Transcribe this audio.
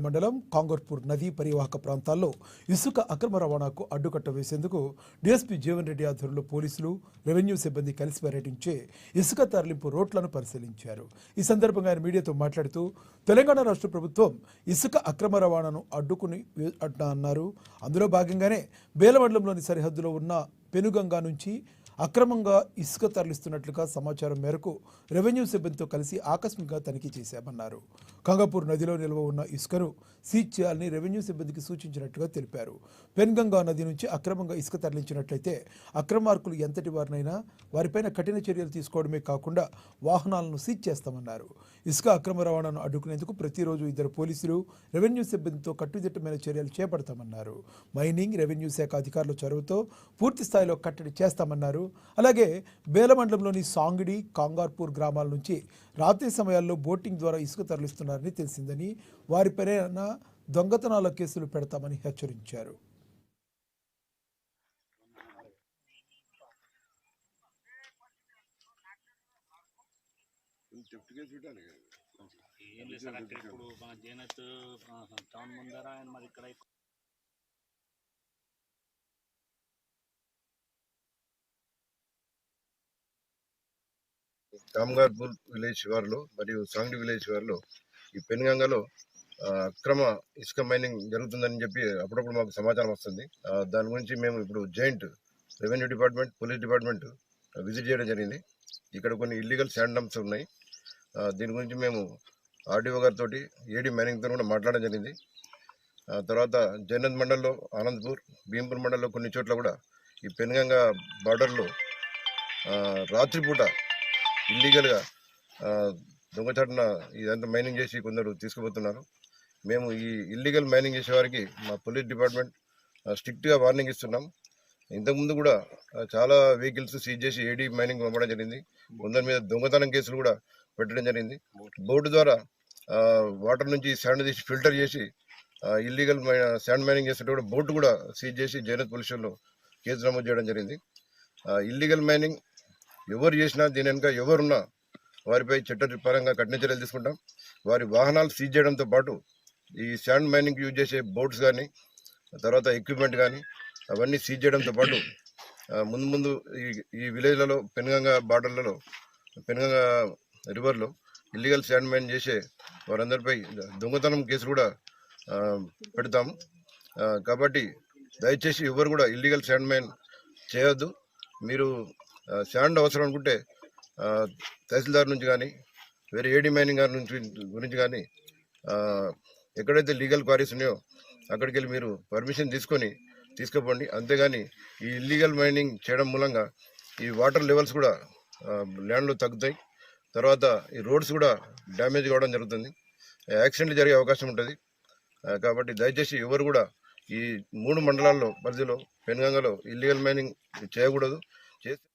మండలం కాంగర్పూర్ నదీ పరివాహక ప్రాంతాల్లో ఇసుక అక్రమ రవాణాకు అడ్డుకట్ట వేసేందుకు డీఎస్పీ జీవన్ రెడ్డి ఆధ్వర్యంలో పోలీసులు, రెవెన్యూ సిబ్బంది కలిసి పర్యటించే ఇసుక తరలింపు రోడ్లను పరిశీలించారు. ఈ సందర్భంగా ఆయన మీడియాతో మాట్లాడుతూ తెలంగాణ రాష్ట్ర ప్రభుత్వం ఇసుక అక్రమ రవాణాను అడ్డుకుని అన్నారు. అందులో భాగంగానే బేల మండలంలోని సరిహద్దులో ఉన్న పెనుగంగా నుంచి అక్రమంగా ఇసుక తరలిస్తున్నట్లుగా సమాచారం మేరకు రెవెన్యూ సిబ్బందితో కలిసి ఆకస్మికంగా తనిఖీ చేశామన్నారు. గంగాపూర్ నదిలో నిల్వ ఉన్న ఇసుకను సీజ్ చేయాలని రెవెన్యూ సిబ్బందికి సూచించినట్లుగా తెలిపారు. పెన్గంగా నది నుంచి అక్రమంగా ఇసుక తరలించినట్లయితే అక్రమార్కులు ఎంతటి వారినైనా వారిపైన కఠిన చర్యలు తీసుకోవడమే కాకుండా వాహనాలను సీజ్ చేస్తామన్నారు. ఇసుక అక్రమ రవాణాను అడ్డుకునేందుకు ప్రతిరోజు 2 పోలీసులు, రెవెన్యూ సిబ్బందితో కట్టుదిట్టమైన చర్యలు చేపడతామన్నారు. మైనింగ్, రెవెన్యూ శాఖ అధికారుల చొరవతో పూర్తి స్థాయిలో కట్టడి చేస్తామన్నారు. అలాగే బేల మండలంలోని సాంగిడి, కాంగార్పూర్ గ్రామాల నుంచి రాత్రి సమయాల్లో బోటింగ్ ద్వారా ఇసుక తరలిస్తున్నారని తెలిసిందని, వారిపైన దొంగతనాల కేసులు పెడతామని హెచ్చరించారు. కామ్గార్పూర్ విలేజ్ వారిలో మరియు సాంగ్డి విలేజ్ వారిలో ఈ పెనుగంగలో అక్రమ ఇసుక మైనింగ్ జరుగుతుందని చెప్పి అప్పుడప్పుడు మాకు సమాచారం వస్తుంది. దాని గురించి మేము ఇప్పుడు joint revenue department, police department visit చేయడం జరిగింది. ఇక్కడ కొన్ని ఇల్లీగల్ శాండ్ డంప్స్ ఉన్నాయి. దీని గురించి మేము ఆర్డీఓ గారితో, ఏడీ మైనింగ్తో కూడా మాట్లాడడం జరిగింది. తర్వాత జైనత్ మండల్లో, ఆనంద్పూర్, భీంపూర్ మండల్లో కొన్ని చోట్ల కూడా ఈ పెనుగంగా బార్డర్లో రాత్రిపూట ఇల్లీగల్గా దొంగచాటున ఇదంతా మైనింగ్ చేసి కొందరు తీసుకుపోతున్నారు. మేము ఈ ఇల్లీగల్ మైనింగ్ చేసే వారికి మా పోలీస్ డిపార్ట్మెంట్ స్ట్రిక్ట్గా వార్నింగ్ ఇస్తున్నాం. ఇంతకుముందు కూడా చాలా వెహికల్స్ సీజ్ చేసి ఏడీ మైనింగ్ పంపడం జరిగింది. కొందరి మీద దొంగతనం కేసులు కూడా పెట్టడం జరిగింది. బోర్డు ద్వారా వాటర్ నుంచి శాండ్ తీసి ఫిల్టర్ చేసి ఇల్లీగల్ శాండ్ మైనింగ్ చేస్తుంటే కూడా బోర్డు కూడా సీజ్ చేసి జైనత్ పోలీస్ స్టేషన్లో కేసు నమోదు చేయడం జరిగింది. ఇల్లీగల్ మైనింగ్ ఎవరు చేసినా, దీని వెనుక ఎవరున్నా వారిపై చట్టపరంగా కఠిన చర్యలు తీసుకుంటాం. వారి వాహనాలు సీజ్ చేయడంతో పాటు ఈ శాండ్ మైనింగ్ యూజ్ చేసే బోట్స్ కానీ, తర్వాత ఎక్విప్మెంట్ కానీ అవన్నీ సీజ్ చేయడంతో పాటు ముందు ఈ విలేజ్లలో, పెనుగంగా బార్డర్లలో, పెనుగంగా రివర్లో ఇల్లీగల్ శాండ్ మైన్ చేసే వారందరిపై దొంగతనం కేసులు కూడా పెడతాము. కాబట్టి దయచేసి ఎవరు కూడా ఇల్లీగల్ శాండ్ మైన్ చేయొద్దు. మీరు శాండ్ అవసరం అనుకుంటే తహసీల్దార్ నుంచి కానీ, వేరే ఏడీ మైనింగ్ గారి గురించి కానీ ఎక్కడైతే లీగల్ క్వారీస్ ఉన్నాయో అక్కడికి వెళ్ళి మీరు పర్మిషన్ తీసుకుపోండి. అంతేగాని ఈ ఇల్లీగల్ మైనింగ్ చేయడం మూలంగా ఈ వాటర్ లెవెల్స్ కూడా ల్యాండ్లో తగ్గుతాయి. తర్వాత ఈ రోడ్స్ కూడా డ్యామేజ్ కావడం జరుగుతుంది, యాక్సిడెంట్లు జరిగే అవకాశం ఉంటుంది. కాబట్టి దయచేసి ఎవరు కూడా ఈ 3 మండలాల్లో పరిధిలో పెనుగంగలో ఇల్లీగల్ మైనింగ్ చేయకూడదు. చేస్తే